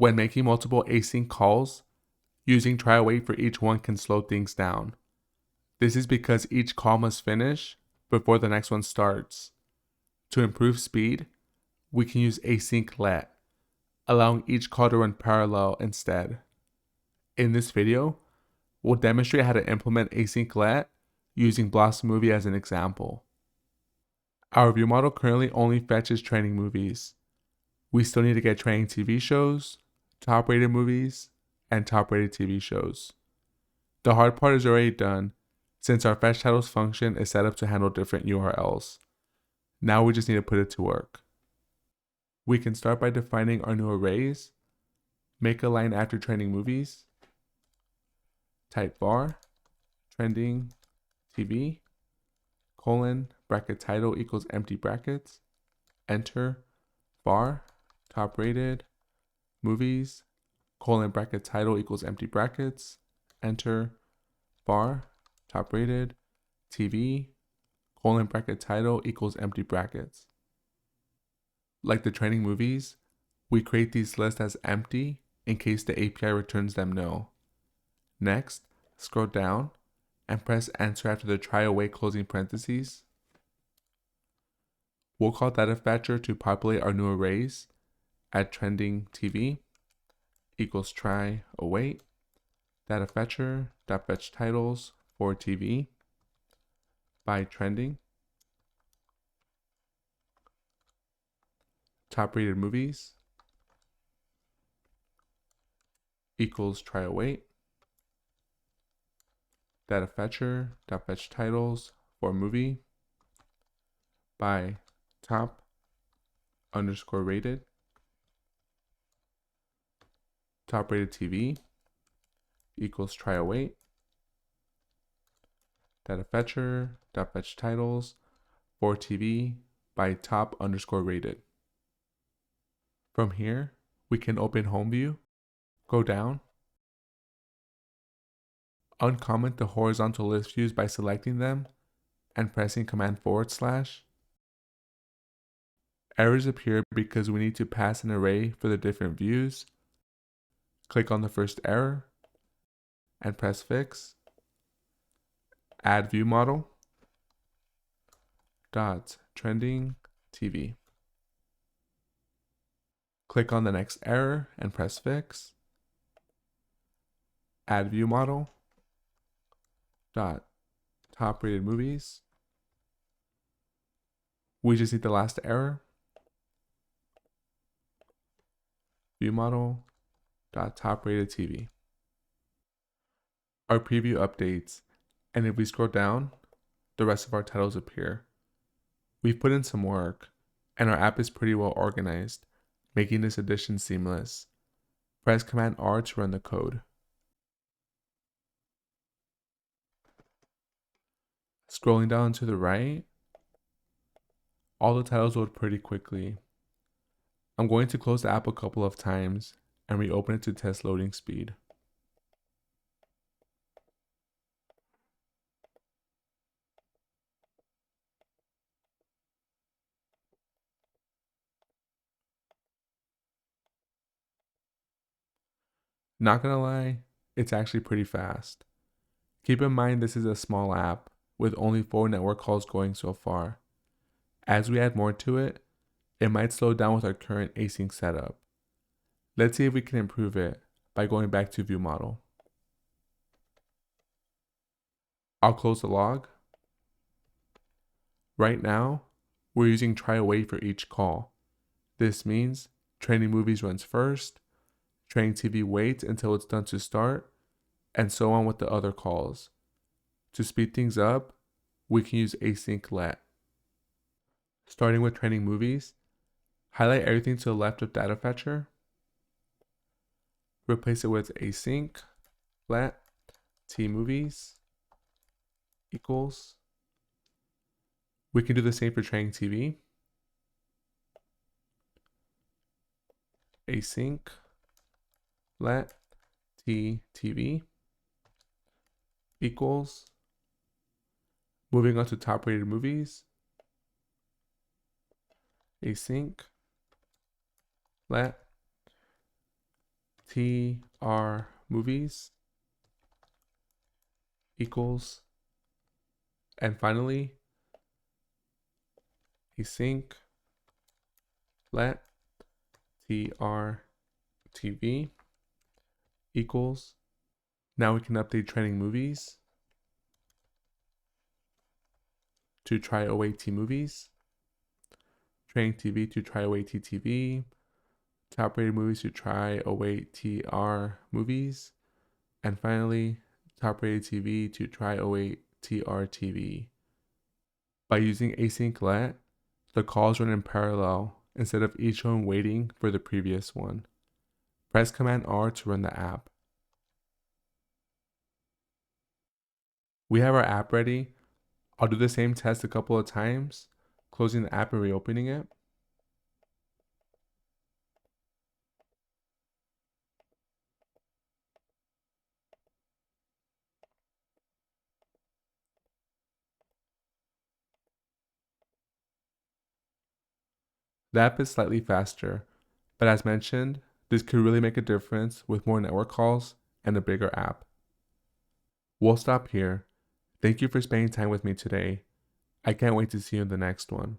When making multiple async calls, using try await for each one can slow things down. This is because each call must finish before the next one starts. To improve speed, we can use async let, allowing each call to run parallel instead. In this video, we'll demonstrate how to implement async let using BlossomMovie as an example. Our view model currently only fetches training movies. We still need to get training TV shows, top-rated movies, and top-rated TV shows. The hard part is already done, since our fetch titles function is set up to handle different URLs. Now we just need to put it to work. We can start by defining our new arrays, make a line after training movies, type var, trending TV, colon, bracket title equals empty brackets, enter, var, top rated, movies, colon, bracket title equals empty brackets, enter, var, top rated, TV, colon, bracket title equals empty brackets. Like the training movies, we create these lists as empty in case the API returns them no. Next, scroll down and press enter after the try await closing parentheses. We'll call data fetcher to populate our new arrays at trending TV equals try await data fetcher dot fetch titles for TV by trending top rated movies equals try await data fetcher dot fetch titles for movie by top underscore rated top rated TV equals try await data fetcher dot fetch titles for TV by top underscore rated. From here, we can open home view, go down, uncomment the horizontal list views by selecting them and pressing command /. Errors appear because we need to pass an array for the different views. Click on the first error and press fix. Add view model dot trending TV. Click on the next error and press fix. Add view model dot top rated movies. We just need the last error. View model dot top rated TV. Our preview updates, and if we scroll down, the rest of our titles appear. We've put in some work, and our app is pretty well organized, making this addition seamless. Press Command R to run the code. Scrolling down to the right, all the titles load pretty quickly. I'm going to close the app a couple of times and reopen it to test loading speed. Not gonna lie, it's actually pretty fast. Keep in mind this is a small app with only 4 network calls going so far. As we add more to it, it might slow down with our current async setup. Let's see if we can improve it by going back to ViewModel. I'll close the log. Right now, we're using try await for each call. This means training movies runs first, training TV waits until it's done to start, and so on with the other calls. To speed things up, we can use async let. Starting with training movies, highlight everything to the left of data fetcher, replace it with async let t movies equals. We can do the same for training TV. Async let t TV equals. Moving on to top rated movies. Async let TR movies equals, and finally, async let TR TV equals. Now we can update training movies to try OAT movies, training TV to try OAT TV, top rated movies to try OAT TR movies, and finally, top rated TV to try OAT TR TV. By using async let, the calls run in parallel instead of each one waiting for the previous one. Press Command R to run the app. We have our app ready. I'll do the same test a couple of times, closing the app and reopening it. The app is slightly faster, but as mentioned, this could really make a difference with more network calls and a bigger app. We'll stop here. Thank you for spending time with me today. I can't wait to see you in the next one.